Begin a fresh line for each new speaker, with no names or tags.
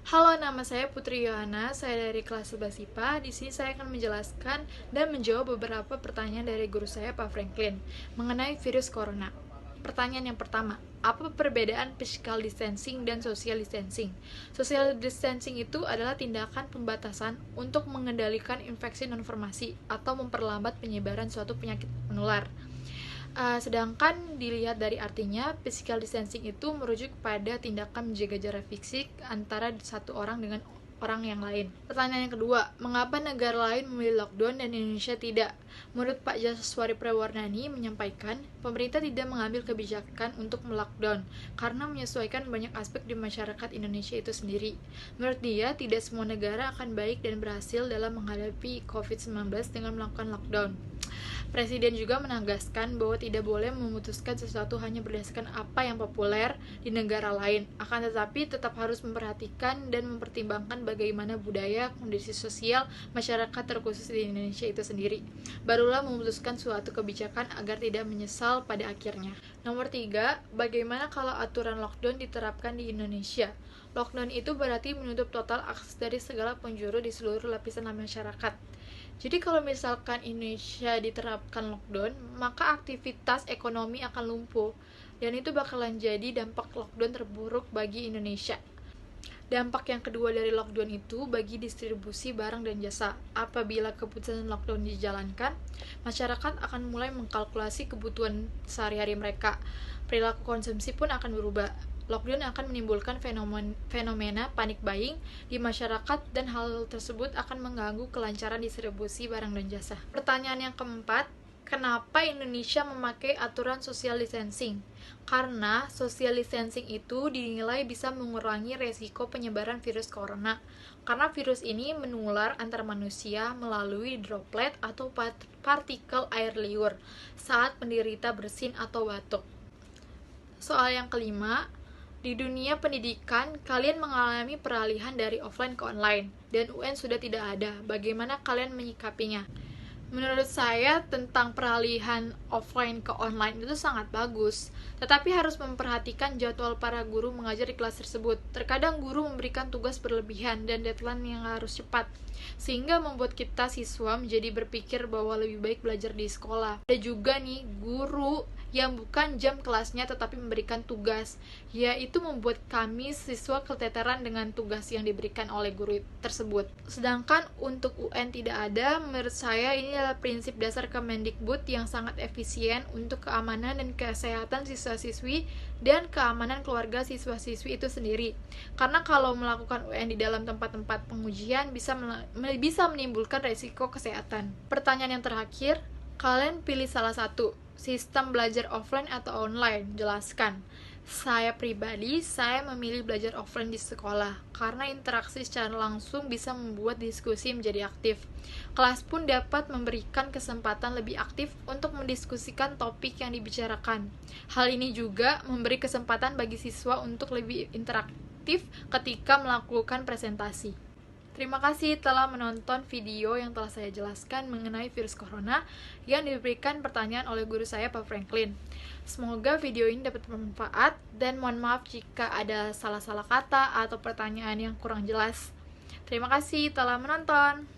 Halo, nama saya Putri Yohana. Saya dari kelas 11 IPA. Di sini saya akan menjelaskan dan menjawab beberapa pertanyaan dari guru saya, Pak Franklin, mengenai virus corona. Pertanyaan yang pertama, apa perbedaan physical distancing dan social distancing? Social distancing itu adalah tindakan pembatasan untuk mengendalikan infeksi non-farmasi atau memperlambat penyebaran suatu penyakit menular. Sedangkan dilihat dari artinya, physical distancing itu merujuk pada tindakan menjaga jarak fisik antara satu orang dengan orang yang lain. Pertanyaan yang kedua, mengapa negara lain memilih lockdown dan Indonesia tidak? Menurut Pak Jaswari Prewardani menyampaikan, pemerintah tidak mengambil kebijakan untuk melockdown karena menyesuaikan banyak aspek di masyarakat Indonesia itu sendiri. Menurut dia, tidak semua negara akan baik dan berhasil dalam menghadapi COVID-19 dengan melakukan lockdown. Presiden juga menegaskan bahwa tidak boleh memutuskan sesuatu hanya berdasarkan apa yang populer di negara lain, akan tetapi tetap harus memperhatikan dan mempertimbangkan bagaimana budaya, kondisi sosial masyarakat terkhusus di Indonesia itu sendiri. Barulah memutuskan suatu kebijakan agar tidak menyesal pada akhirnya. Nomor 3, bagaimana kalau aturan lockdown diterapkan di Indonesia? Lockdown itu berarti menutup total akses dari segala penjuru di seluruh lapisan masyarakat. Jadi kalau misalkan Indonesia diterapkan lockdown, maka aktivitas ekonomi akan lumpuh. Dan itu bakalan jadi dampak lockdown terburuk bagi Indonesia. Dampak yang kedua dari lockdown itu bagi distribusi barang dan jasa. Apabila keputusan lockdown dijalankan, masyarakat akan mulai mengkalkulasi kebutuhan sehari-hari mereka. Perilaku konsumsi pun akan berubah. Lockdown akan menimbulkan fenomena panic buying di masyarakat dan hal tersebut akan mengganggu kelancaran distribusi barang dan jasa. Pertanyaan yang keempat, kenapa Indonesia memakai aturan social distancing? Karena social distancing itu dinilai bisa mengurangi resiko penyebaran virus corona. Karena virus ini menular antar manusia melalui droplet atau partikel air liur saat penderita bersin atau batuk. Soal yang kelima, di dunia pendidikan, kalian mengalami peralihan dari offline ke online, dan UN sudah tidak ada. Bagaimana kalian menyikapinya? Menurut saya, tentang peralihan offline ke online itu sangat bagus, tetapi harus memperhatikan jadwal para guru mengajar di kelas tersebut. Terkadang guru memberikan tugas berlebihan dan deadline yang harus cepat, sehingga membuat kita siswa menjadi berpikir bahwa lebih baik belajar di sekolah. Ada juga nih, guru yang bukan jam kelasnya tetapi memberikan tugas, yaitu membuat kami siswa keteteran dengan tugas yang diberikan oleh guru tersebut. Sedangkan untuk UN tidak ada, menurut saya ini adalah prinsip dasar Kemendikbud yang sangat efisien untuk keamanan dan kesehatan siswa-siswi dan keamanan keluarga siswa-siswi itu sendiri. Karena kalau melakukan UN di dalam tempat-tempat pengujian bisa menimbulkan resiko kesehatan. Pertanyaan yang terakhir, kalian pilih salah satu, sistem belajar offline atau online? Jelaskan. Saya pribadi, saya memilih belajar offline di sekolah karena interaksi secara langsung bisa membuat diskusi menjadi aktif. Kelas pun dapat memberikan kesempatan lebih aktif untuk mendiskusikan topik yang dibicarakan. Hal ini juga memberi kesempatan bagi siswa untuk lebih interaktif ketika melakukan presentasi. Terima kasih telah menonton video yang telah saya jelaskan mengenai virus corona yang diberikan pertanyaan oleh guru saya, Pak Franklin. Semoga video ini dapat bermanfaat dan mohon maaf jika ada salah-salah kata atau pertanyaan yang kurang jelas. Terima kasih telah menonton.